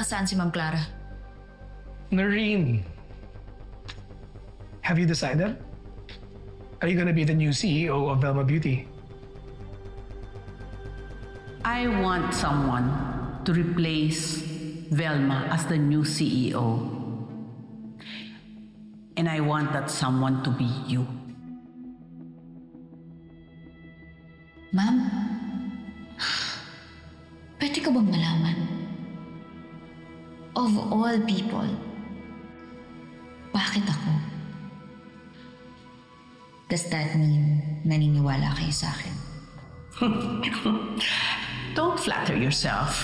Nasaan si Ma'am Clara? Noreen, have you decided? Are you gonna be the new CEO of Velma Beauty? I want someone to replace Velma as the new CEO. And I want that someone to be you. Ma'am, pwede ka bang malaman? Of all people, bakit ako? Does that mean naniniwala kayo sa akin? Don't flatter yourself.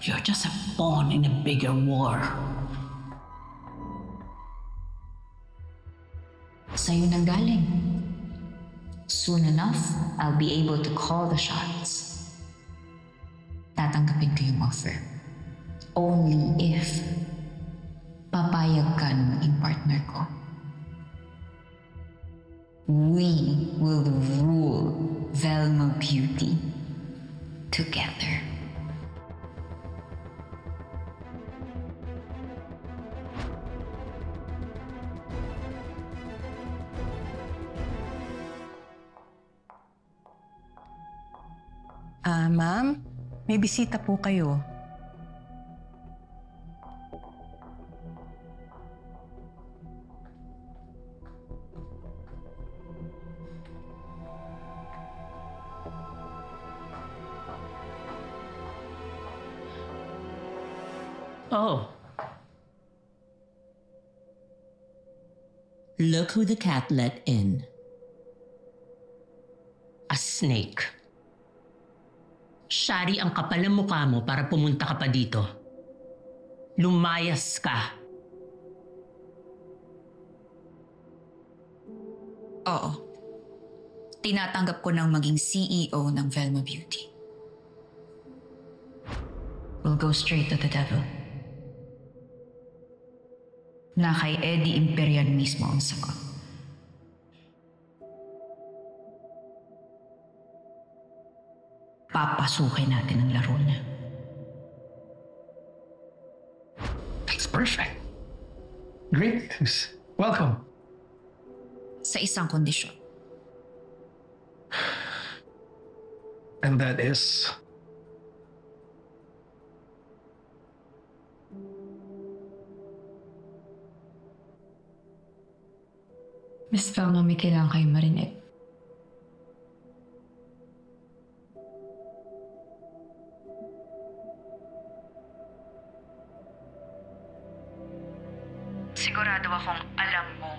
You're just a pawn in a bigger war. Sa'yo nang galing. Soon enough, I'll be able to call the shots. Tatanggapin ko yung offer. Only if papayag ka na maging partner ko. We will rule Velma Beauty together. Ma'am, may bisita po kayo. Oh, Look who the cat let in. A snake. Shari, ang kapal ng mukha mo para pumunta ka pa dito. Lumayas ka. Oo. Tinatanggap ko ng maging CEO ng Velma Beauty. We'll go straight to the devil. Na kay Eddie Imperial mismo ang sagot. Papasukin natin ang laro niya. That's perfect. Great news. Welcome. Sa isang kondisyon. And that is... Miss Velma, may kailangan kayo marinig. Sigurado akong alam mo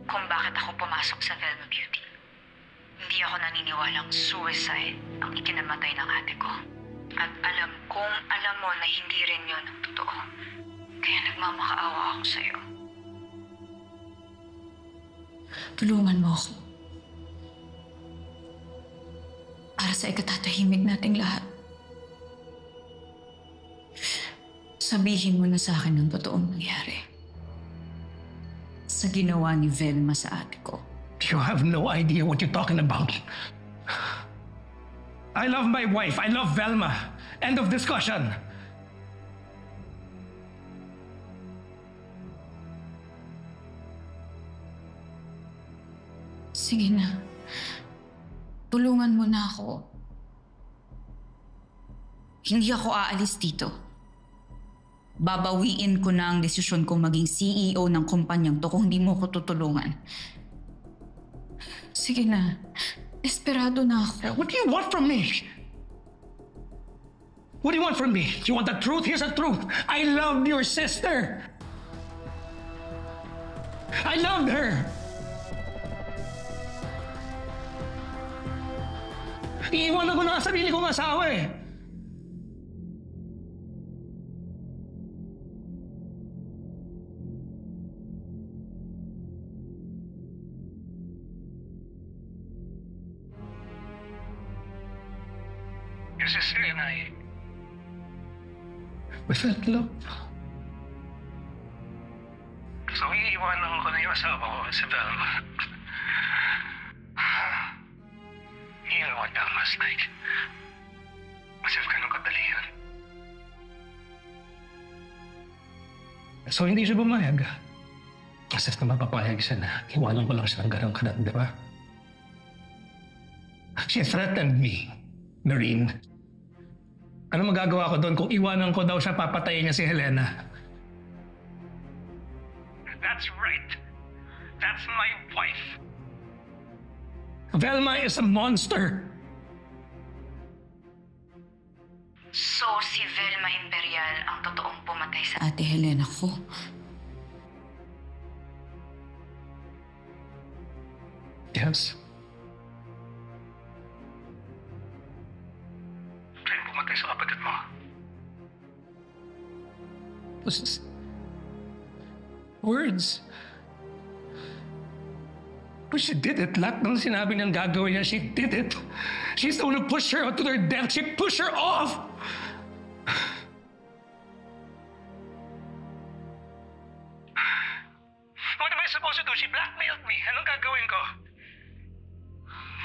kung bakit ako pumasok sa Velma Beauty. Hindi ako naniniwalang suicide ang ikinamatay ng ate ko. At alam kong alam mo na hindi rin yun ang totoo. Kaya nagmamakaawa ako sa'yo. Tulungan mo ako. Para sa ikatatahimik nating lahat. Sabihin mo na sa akin ang totoong nangyari. Sa ginawa ni Velma sa ate ko. You have no idea what you're talking about. I love my wife. I love Velma. End of discussion. Sige na. Tulungan mo na ako. Hindi ako aalis dito. Babawiin ko na ang desisyon kong maging CEO ng kumpanyang to kung hindi mo ko tutulungan. Sige na. Desperado na ako. What do you want from me? What do you want from me? You want the truth? Here's the truth. I loved your sister. I loved her. Iiwan ako na sarili kong asawa eh. Your sister and I, we felt love. So iiwanan ko na yung asawa ko si Velma. Iiwan ka last night. As if ganun kadali yun. So hindi siya bumayag. Kasi naman papayag siya na iwanan ko lang siya ng ganang kanan, di ba? She threatened me, Noreen. Ano magagawa ko doon kung iwanan ko daw siya, papatayin niya si Helena? That's right. That's my wife. Velma is a monster. So, si Velma Imperial ang totoong pumatay sa... Ate Helena ko. Yes. Siya yung pumatay sa kapatid mo. Those just words. But she did it. Lahat ng sinabi niyang gagawin niya, she did it. She's the one who pushed her to their death. She pushed her off. What am I supposed to do? She blackmailed me. Anong gagawin ko?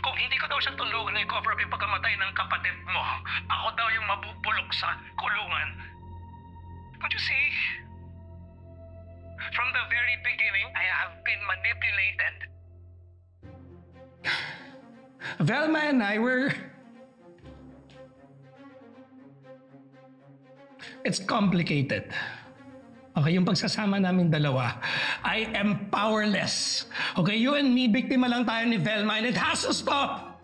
Kung hindi ko daw siya tulungan na i-cover up yung pagkamatay ng kapatid mo, ako daw yung mabubulok sa kulungan. Don't you see? From the very beginning, I have been manipulated. Velma and I were... It's complicated. Okay, yung pagsasama namin dalawa, I am powerless. Okay, you and me, biktima lang tayo ni Velma and it has to stop.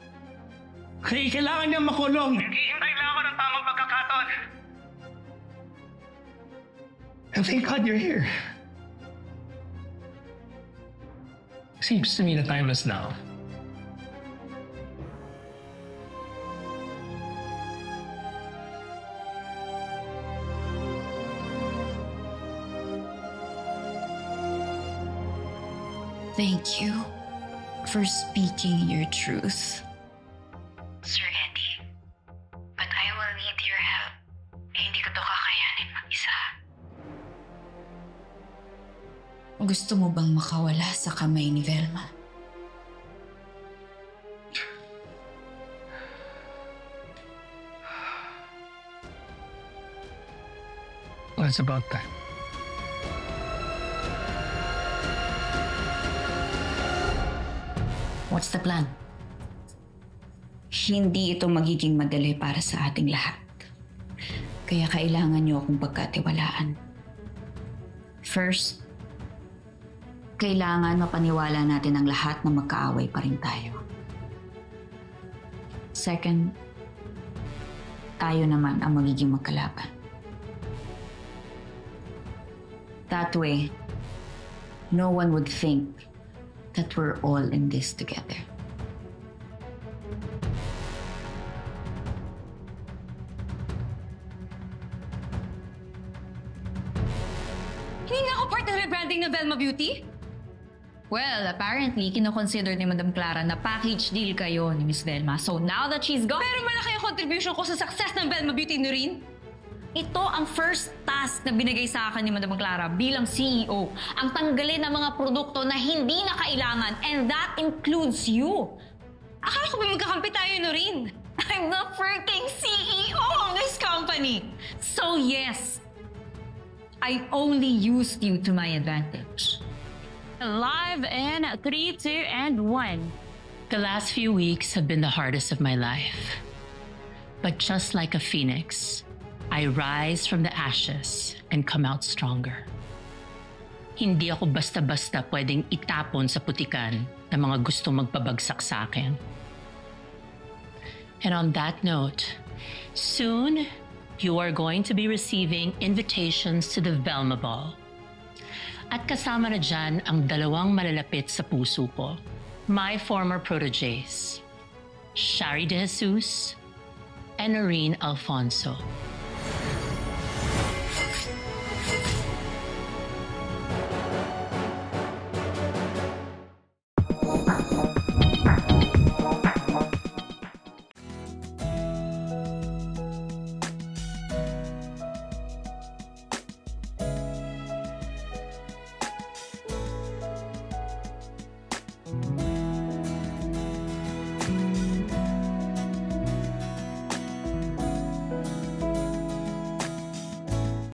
Okay, kailangan niya makulong. Naghihintay lang ako ng tamang pagkakataon. And thank God you're here. Seems to me the time is now. Thank you for speaking your truth. Sir Eddie, but I will need your help. Hindi ko to kakayanin mag-isa. Gusto mo bang makawala sa kamay ni Velma? Well, it's about time. What's the plan? Hindi ito magiging madali para sa ating lahat. Kaya kailangan niyo akong pagkatiwalaan. First, kailangan mapaniwala natin ang lahat na magkaaway pa rin tayo. Second, tayo naman ang magiging magkalaban. That way, no one would think that we're all in this together. Hindi nga ako part ng rebranding ng Velma Beauty? Well, apparently, kinoconsider ni Madam Clara na package deal kayo ni Miss Velma. So now that she's gone... Pero malaki ang contribution ko sa success ng Velma Beauty, Noreen. Ito ang first task na binigay sa akin ni Madam Clara bilang CEO. Ang tanggalin ng mga produkto na hindi na kailangan, and that includes you. Akala ko ba magkakampi tayo, Noreen? I'm the freaking CEO of this company. So yes, I only used you to my advantage. Live in 3, 2, and 1. The last few weeks have been the hardest of my life. But just like a phoenix, I rise from the ashes and come out stronger. Hindi ako basta-basta pwedeng itapon sa putikan ng mga gustong magpabagsak sa akin. And on that note, soon you are going to be receiving invitations to the Velma Ball. At kasama na dyan ang dalawang malalapit sa puso ko, my former proteges, Shari De Jesus and Noreen Alfonso.